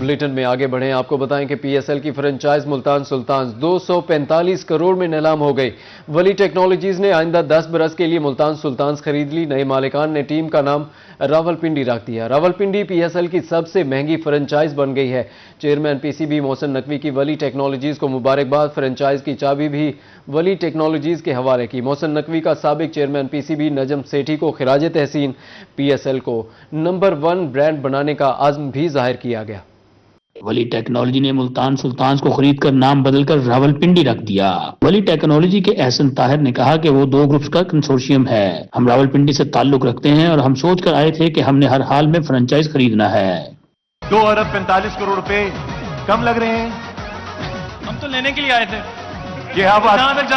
Bulletin میں آگے بڑھیں، آپ کو بتائیں کہ پی ایس ایل کی فرنچائز ملتان سلطانز 245 کروڑ میں نیلام ہو گئی۔ ولی ٹیکنالوجیز نے آئندہ 10 برس کے لیے ملتان سلطانز خرید لی۔ نئے مالکان نے ٹیم کا نام راولپنڈی رکھ دیا۔ راولپنڈی پی ایس ایل کی سب سے مہنگی فرنچائز بن گئی ہے۔ Chairman P C B Mohsin Naqvi کی ولی ٹیکنالوجیز کو مبارکباد۔ فرنچائز کی چابی بھی ولی ٹیکنالوجیز کے حوالے کی۔ محسن نقوی کا سابق chairman P C B Najam Sethi کو خراج تحسین۔ پی ایس ایل کو نمبر 1 برانڈ بنانے کا عزم بھی ظاہر کیا گیا۔ ولی ٹیکنالوجی نے ملتان سلطانز کو خرید کر نام بدل کر راولپنڈی رکھ دیا۔ ولی ٹیکنالوجی کے احسن طاہر نے کہا کہ وہ 2 گروپس کا کنسورشیم ہے۔ ہم راولپنڈی سے تعلق رکھتے ہیں اور ہم سوچ کر آئے تھے کہ ہم نے ہر حال میں فرنچائز خریدنا ہے۔ 2 ارب 45 کروڑ روپے کم لگ رہے ہیں؟ ہم تو لینے کے لیے آئے تھے۔ یہ آپ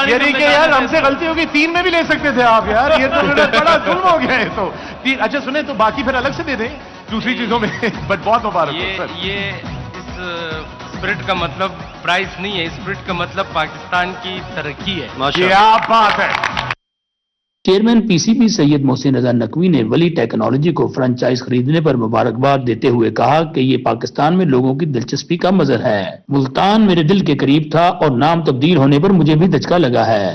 یہ نہیں کہ یار ہم سے غلطی ہوگی، 3 میں بھی لے سکتے تھے آپ یار، یہ تو بڑا ظلم ہو گیا ہے تو۔ اچھا سنیں تو باقی پھر الگ سے دے دیں دوسری چیزوں میں، بٹ بہت مبارک ہو سر۔ یہ اس اسپرٹ کا مطلب پرائز نہیں ہے، اسپرٹ کا مطلب پاکستان کی ترقی ہے۔ کیا بات ہے۔ چیئرمین پی سی بی سید محسن رضا نقوی نے ولی ٹیکنالوجی کو فرنچائز خریدنے پر مبارکباد دیتے ہوئے کہا کہ یہ پاکستان میں لوگوں کی دلچسپی کا مظہر ہے۔ ملتان میرے دل کے قریب تھا اور نام تبدیل ہونے پر مجھے بھی دھچکا لگا ہے۔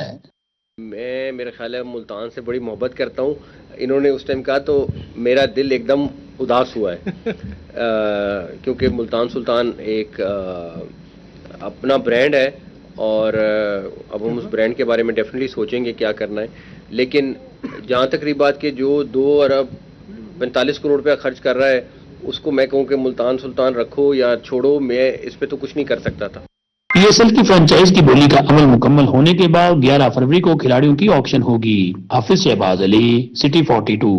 میں میرے خیال ہے ملتان سے بڑی محبت کرتا ہوں۔ انہوں نے اس ٹائم کہا تو میرا دل ایک دم اداس ہوا ہے کیونکہ ملتان سلطان ایک اپنا برانڈ ہے اور اب ہم اس برانڈ کے بارے میں ڈیفینیٹلی سوچیں گے کیا کرنا ہے، لیکن جہاں تک رہی بات کہ جو 2 ارب 45 کروڑ روپیہ خرچ کر رہا ہے اس کو میں کہوں کہ ملتان سلطان رکھو یا چھوڑو، میں اس پہ تو کچھ نہیں کر سکتا تھا۔ پی ایس ایل کی فرنچائز کی بولی کا عمل مکمل ہونے کے بعد 11 فروری کو کھلاڑیوں کی آکشن ہوگی۔ حافظ شہباز علی، سٹی 42۔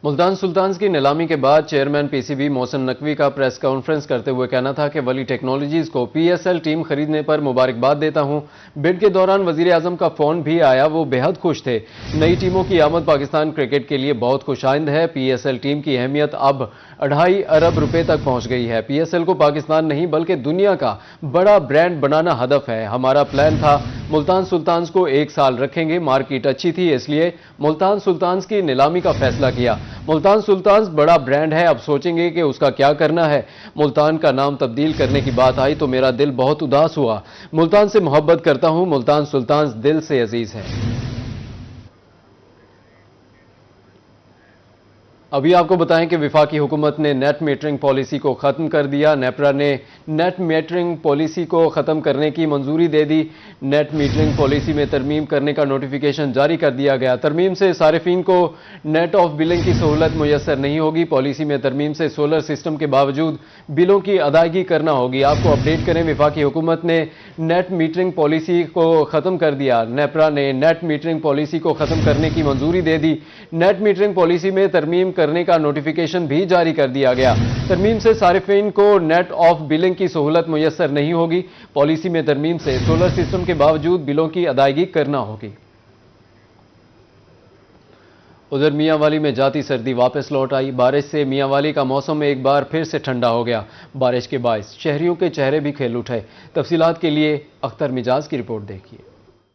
ملتان سلطانز کی نیلامی کے بعد chairman P C B Mohsin Naqvi کا پریس کانفرنس کرتے ہوئے کہنا تھا کہ ولی ٹیکنالوجیز کو پی ایس ایل ٹیم خریدنے پر مبارکباد دیتا ہوں۔ بڈ کے دوران وزیر اعظم کا فون بھی آیا، وہ بے حد خوش تھے۔ نئی ٹیموں کی آمد پاکستان کرکٹ کے لیے بہت خوش آئند ہے۔ پی ایس ایل ٹیم کی اہمیت اب 2.5 ارب روپے تک پہنچ گئی ہے۔ پی ایس ایل کو پاکستان نہیں بلکہ دنیا کا بڑا برانڈ بنانا ہدف ہے۔ ہمارا پلان تھا ملتان سلطانز کو 1 سال رکھیں گے، مارکیٹ اچھی تھی اس لیے ملتان سلطانز کی نیلامی کا فیصلہ کیا۔ ملتان سلطانز بڑا برانڈ ہے، اب سوچیں گے کہ اس کا کیا کرنا ہے۔ ملتان کا نام تبدیل کرنے کی بات آئی تو میرا دل بہت اداس ہوا۔ ملتان سے محبت کرتا ہوں، ملتان سلطانز دل سے عزیز ہے۔ ابھی آپ کو بتائیں کہ وفاقی حکومت نے نیٹ میٹرنگ پالیسی کو ختم کر دیا۔ نیپرا نے نیٹ میٹرنگ پالیسی کو ختم کرنے کی منظوری دے دی۔ نیٹ میٹرنگ پالیسی میں ترمیم کرنے کا نوٹیفیکیشن جاری کر دیا گیا۔ ترمیم سے صارفین کو نیٹ آف بلنگ کی سہولت میسر نہیں ہوگی۔ پالیسی میں ترمیم سے سولر سسٹم کے باوجود بلوں کی ادائیگی کرنا ہوگی۔ آپ کو اپڈیٹ کریں، وفاقی حکومت نے نیٹ میٹرنگ پالیسی کو ختم کر دیا۔ نیپرا نے نیٹ میٹرنگ پالیسی کو ختم کرنے کی منظوری دے دی۔ نیٹ میٹرنگ پالیسی میں ترمیم کرنے کا نوٹیفیکیشن بھی جاری کر دیا گیا۔ ترمیم سے صارفین کو نیٹ آف بلنگ کی سہولت میسر نہیں ہوگی۔ پالیسی میں ترمیم سے سولر سسٹم کے باوجود بلوں کی ادائیگی کرنا ہوگی۔ ادھر میاں والی میں جاتی سردی واپس لوٹ آئی۔ بارش سے میاں والی کا موسم ایک بار پھر سے ٹھنڈا ہو گیا۔ بارش کے باعث شہریوں کے چہرے بھی کھل اٹھے۔ تفصیلات کے لیے اختر مجاز کی رپورٹ دیکھیے۔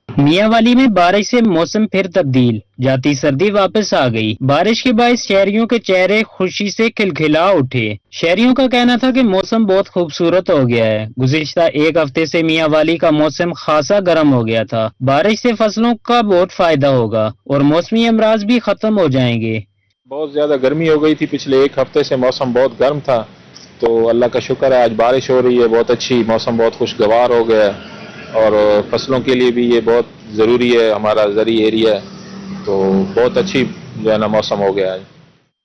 میاں والی میں بارش سے موسم پھر تبدیل، جاتی سردی واپس آ گئی۔ بارش کے باعث شہریوں کے چہرے خوشی سے کھلکھلا اٹھے۔ شہریوں کا کہنا تھا کہ موسم بہت خوبصورت ہو گیا ہے۔ گزشتہ 1 ہفتے سے میاں والی کا موسم خاصا گرم ہو گیا تھا۔ بارش سے فصلوں کا بہت فائدہ ہوگا اور موسمی امراض بھی ختم ہو جائیں گے۔ بہت زیادہ گرمی ہو گئی تھی، پچھلے 1 ہفتے سے موسم بہت گرم تھا، تو اللہ کا شکر ہے آج بارش ہو رہی ہے بہت اچھی، موسم بہت خوشگوار ہو گیا ہے اور فصلوں کے لیے بھی یہ بہت ضروری ہے، ہمارا زرعی ایریا ہے، تو بہت اچھی جو ہے نا موسم ہو گیا ہے۔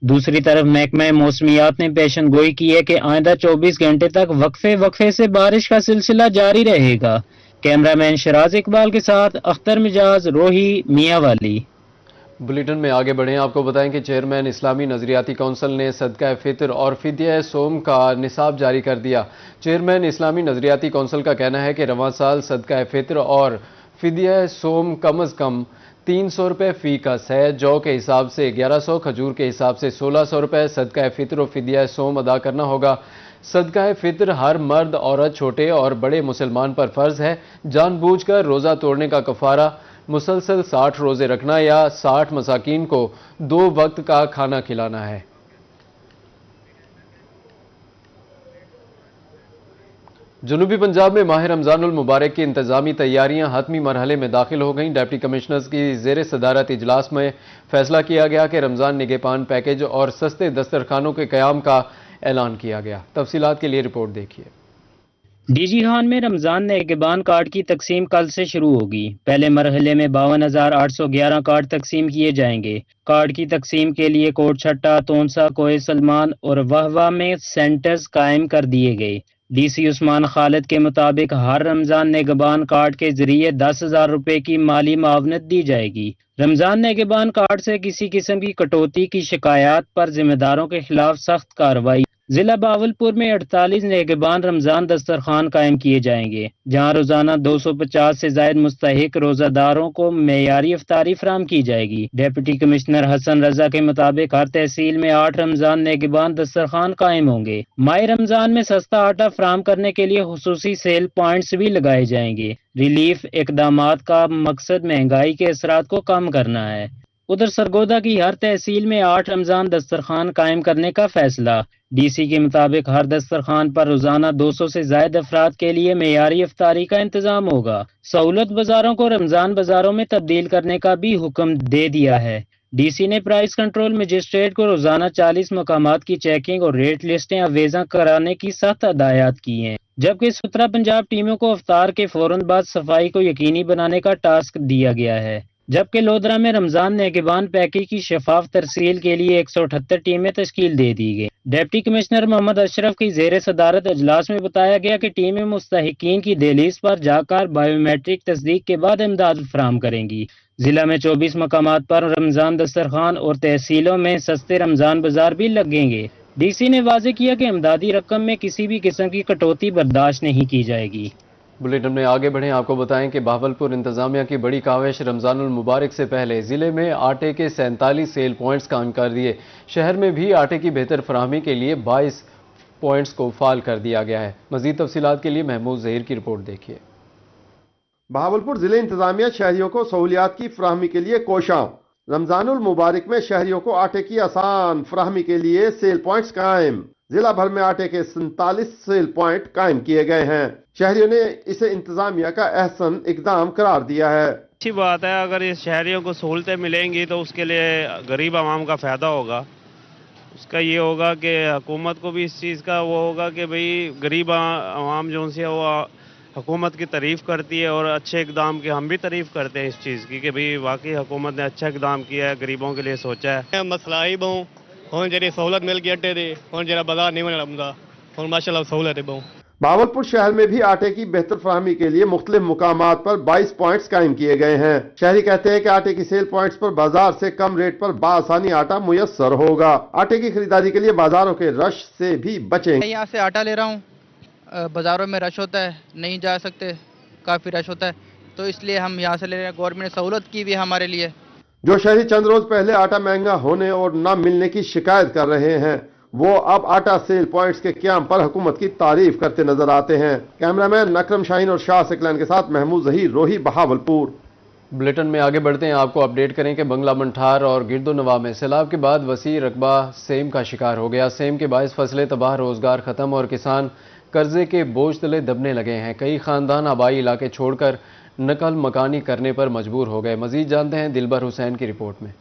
دوسری طرف محکمہ موسمیات نے پیشن گوئی کی ہے کہ آئندہ 24 گھنٹے تک وقفے سے بارش کا سلسلہ جاری رہے گا۔ کیمرہ مین شراز اقبال کے ساتھ اختر مجاز، روہی، میاں والی۔ بلیٹن میں آگے بڑھیں، آپ کو بتائیں کہ چیئرمین اسلامی نظریاتی کونسل نے صدقہ فطر اور فدیہ صوم کا نصاب جاری کر دیا۔ چیئرمین اسلامی نظریاتی کونسل کا کہنا ہے کہ رواں سال صدقہ فطر اور فدیہ صوم کم از کم 300 روپے فی کس ہے، جو کے حساب سے 1100، کھجور کے حساب سے 1600 روپے صدقہ فطر و فدیہ صوم ادا کرنا ہوگا۔ صدقہ فطر ہر مرد، عورت، چھوٹے اور بڑے مسلمان پر فرض ہے۔ جان بوجھ کر روزہ توڑنے کا کفارہ مسلسل 60 روزے رکھنا یا 60 مساکین کو 2 وقت کا کھانا کھلانا ہے۔ جنوبی پنجاب میں ماہ رمضان المبارک کی انتظامی تیاریاں حتمی مرحلے میں داخل ہو گئیں۔ ڈپٹی کمشنرز کی زیر صدارت اجلاس میں فیصلہ کیا گیا کہ رمضان نگہبان پیکج اور سستے دسترخوانوں کے قیام کا اعلان کیا گیا۔ تفصیلات کے لیے رپورٹ دیکھیے۔ ڈی جی خان میں رمضان نگہبان کارڈ کی تقسیم کل سے شروع ہوگی۔ پہلے مرحلے میں 52,811 کارڈ تقسیم کیے جائیں گے۔ کارڈ کی تقسیم کے لیے کوٹ چھٹا، تونسا، کوہ سلمان اور وہوا میں سینٹرز قائم کر دیے گئے۔ ڈی سی عثمان خالد کے مطابق ہر رمضان نگہبان کارڈ کے ذریعے 10,000 روپے کی مالی معاونت دی جائے گی۔ رمضان نگہبان کارڈ سے کسی قسم کی کٹوتی کی شکایات پر ذمہ داروں کے خلاف سخت کارروائی۔ ضلع بہاولپور میں 48 نگہبان رمضان دسترخوان قائم کیے جائیں گے، جہاں روزانہ 250 سے زائد مستحق روزہ داروں کو معیاری افطاری فراہم کی جائے گی۔ ڈپٹی کمشنر حسن رضا کے مطابق ہر تحصیل میں 8 رمضان نگہبان دسترخوان قائم ہوں گے۔ ماہ رمضان میں سستا آٹا فراہم کرنے کے لیے خصوصی سیل پوائنٹس بھی لگائے جائیں گے۔ ریلیف اقدامات کا مقصد مہنگائی کے اثرات کو کم کرنا ہے۔ ادھر سرگودا کی ہر تحصیل میں 8 رمضان دسترخوان قائم کرنے کا فیصلہ۔ ڈی سی کے مطابق ہر دسترخوان پر روزانہ 200 سے زائد افراد کے لیے معیاری افطاری کا انتظام ہوگا۔ سہولت بازاروں کو رمضان بازاروں میں تبدیل کرنے کا بھی حکم دے دیا ہے۔ ڈی سی نے پرائس کنٹرول مجسٹریٹ کو روزانہ 40 مقامات کی چیکنگ اور ریٹ لسٹیں اویزاں کرانے کی سخت ہدایات کی ہیں، جبکہ سترہ پنجاب ٹیموں کو افطار کے فوراً بعد صفائی کو یقینی بنانے کا ٹاسک دیا گیا ہے، جبکہ لودھرا میں رمضان نگہبان پیکج کی شفاف ترسیل کے لیے 178 ٹیمیں تشکیل دے دی گئی۔ ڈپٹی کمشنر محمد اشرف کی زیر صدارت اجلاس میں بتایا گیا کہ ٹیمیں مستحقین کی دہلیز پر جا کر بائیو میٹرک تصدیق کے بعد امداد فراہم کریں گی۔ ضلع میں 24 مقامات پر رمضان دسترخوان اور تحصیلوں میں سستے رمضان بازار بھی لگیں گے۔ ڈی سی نے واضح کیا کہ امدادی رقم میں کسی بھی قسم کی کٹوتی برداشت نہیں کی جائے گی۔ بلیٹن میں آگے بڑھیں، آپ کو بتائیں کہ بہاولپور انتظامیہ کی بڑی کاوش، رمضان المبارک سے پہلے ضلع میں آٹے کے 47 سیل پوائنٹس قائم کر دیے۔ شہر میں بھی آٹے کی بہتر فراہمی کے لیے 22 پوائنٹس کو فعال کر دیا گیا ہے۔ مزید تفصیلات کے لیے محمود ظہیر کی رپورٹ دیکھیے۔ بہاولپور ضلع انتظامیہ شہریوں کو سہولیات کی فراہمی کے لیے کوشاں۔ رمضان المبارک میں شہریوں کو آٹے کی آسان فراہمی کے لیے سیل پوائنٹس قائم۔ ضلع بھر میں آٹے کے 47 سیل پوائنٹ قائم کیے گئے ہیں۔ شہریوں نے اسے انتظامیہ کا احسن اقدام قرار دیا ہے۔ اچھی بات ہے، اگر اس شہریوں کو سہولتیں ملیں گی تو اس کے لیے غریب عوام کا فائدہ ہوگا۔ اس کا یہ ہوگا کہ حکومت کو بھی اس چیز کا وہ ہوگا کہ بھئی غریب عوام جو ان سے وہ حکومت کی تعریف کرتی ہے، اور اچھے اقدام کی ہم بھی تعریف کرتے ہیں اس چیز کی کہ بھئی واقعی حکومت نے اچھا اقدام کیا ہے، غریبوں کے لیے سوچا ہے۔ مسئلہ ہی بہوں ہوں جی سہولت مل گئی اڈے دی، ہوں جا بازار نہیں بننا پوندا، ہوں ماشاءاللہ سہولت ہے بہوں۔ بہاولپور شہر میں بھی آٹے کی بہتر فراہمی کے لیے مختلف مقامات پر 22 پوائنٹس قائم کیے گئے ہیں۔ شہری کہتے ہیں کہ آٹے کی سیل پوائنٹس پر بازار سے کم ریٹ پر بآسانی آٹا میسر ہوگا۔ آٹے کی خریداری کے لیے بازاروں کے رش سے بھی بچیں۔ میں یہاں سے آٹا لے رہا ہوں، بازاروں میں رش ہوتا ہے، نہیں جا سکتے، کافی رش ہوتا ہے، تو اس لیے ہم یہاں سے لے رہے ہیں۔ گورنمنٹ نے سہولت کی بھی ہے ہمارے لیے۔ جو شہری چند روز پہلے آٹا مہنگا ہونے اور نہ ملنے کی شکایت کر رہے ہیں، وہ اب آٹا سیل پوائنٹس کے قیام پر حکومت کی تعریف کرتے نظر آتے ہیں۔ کیمرامین اکرم شاہین اور شاہ سکلین کے ساتھ محمود ظہیر، روہی، بہاولپور۔ بلیٹن میں آگے بڑھتے ہیں، آپ کو اپڈیٹ کریں کہ بنگلہ منٹھار اور گرد و نواح میں سیلاب کے بعد وسیع رقبہ سیم کا شکار ہو گیا۔ سیم کے باعث فصلیں تباہ، روزگار ختم اور کسان قرضے کے بوجھ تلے دبنے لگے ہیں۔ کئی خاندان آبائی علاقے چھوڑ کر نقل مکانی کرنے پر مجبور ہو گئے۔ مزید جانتے ہیں دلبر حسین کی رپورٹ میں۔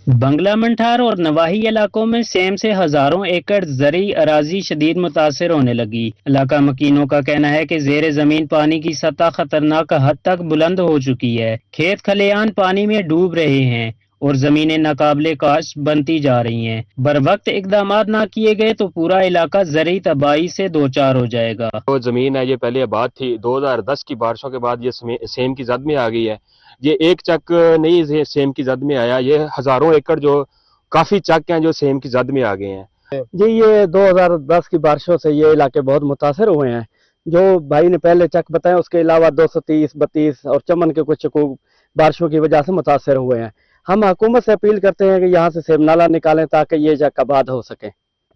بنگلہ منٹھار اور نواحی علاقوں میں سیم سے ہزاروں ایکڑ زرعی اراضی شدید متاثر ہونے لگی۔ علاقہ مکینوں کا کہنا ہے کہ زیر زمین پانی کی سطح خطرناک حد تک بلند ہو چکی ہے۔ کھیت کھلیان پانی میں ڈوب رہے ہیں اور زمینیں ناقابل کاشت بنتی جا رہی ہیں۔ بروقت اقدامات نہ کیے گئے تو پورا علاقہ زرعی تباہی سے دوچار ہو جائے گا۔ جو زمین ہے یہ پہلے آباد تھی، 2010 کی بارشوں کے بعد یہ سیم کی زد میں آ گئی ہے۔ یہ ایک چک نہیں سیم کی زد میں آیا، یہ ہزاروں ایکڑ جو کافی چک ہیں جو سیم کی زد میں آ گئے ہیں۔ جی یہ 2010 کی بارشوں سے یہ علاقے بہت متاثر ہوئے ہیں۔ جو بھائی نے پہلے چک بتائے اس کے علاوہ 230، 32 اور چمن کے کچھ چکو بارشوں کی وجہ سے متاثر ہوئے ہیں۔ ہم حکومت سے اپیل کرتے ہیں کہ یہاں سے سیب نالا نکالیں تاکہ یہ چک آباد ہو سکے۔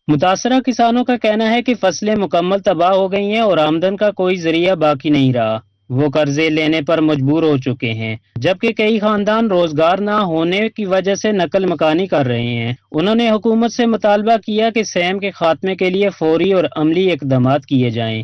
متاثرہ کسانوں کا کہنا ہے کہ فصلیں مکمل تباہ ہو گئی ہیں اور آمدن کا کوئی ذریعہ باقی نہیں رہا۔ وہ قرضے لینے پر مجبور ہو چکے ہیں، جبکہ کئی خاندان روزگار نہ ہونے کی وجہ سے نقل مکانی کر رہے ہیں۔ انہوں نے حکومت سے مطالبہ کیا کہ سیم کے خاتمے کے لیے فوری اور عملی اقدامات کیے جائیں۔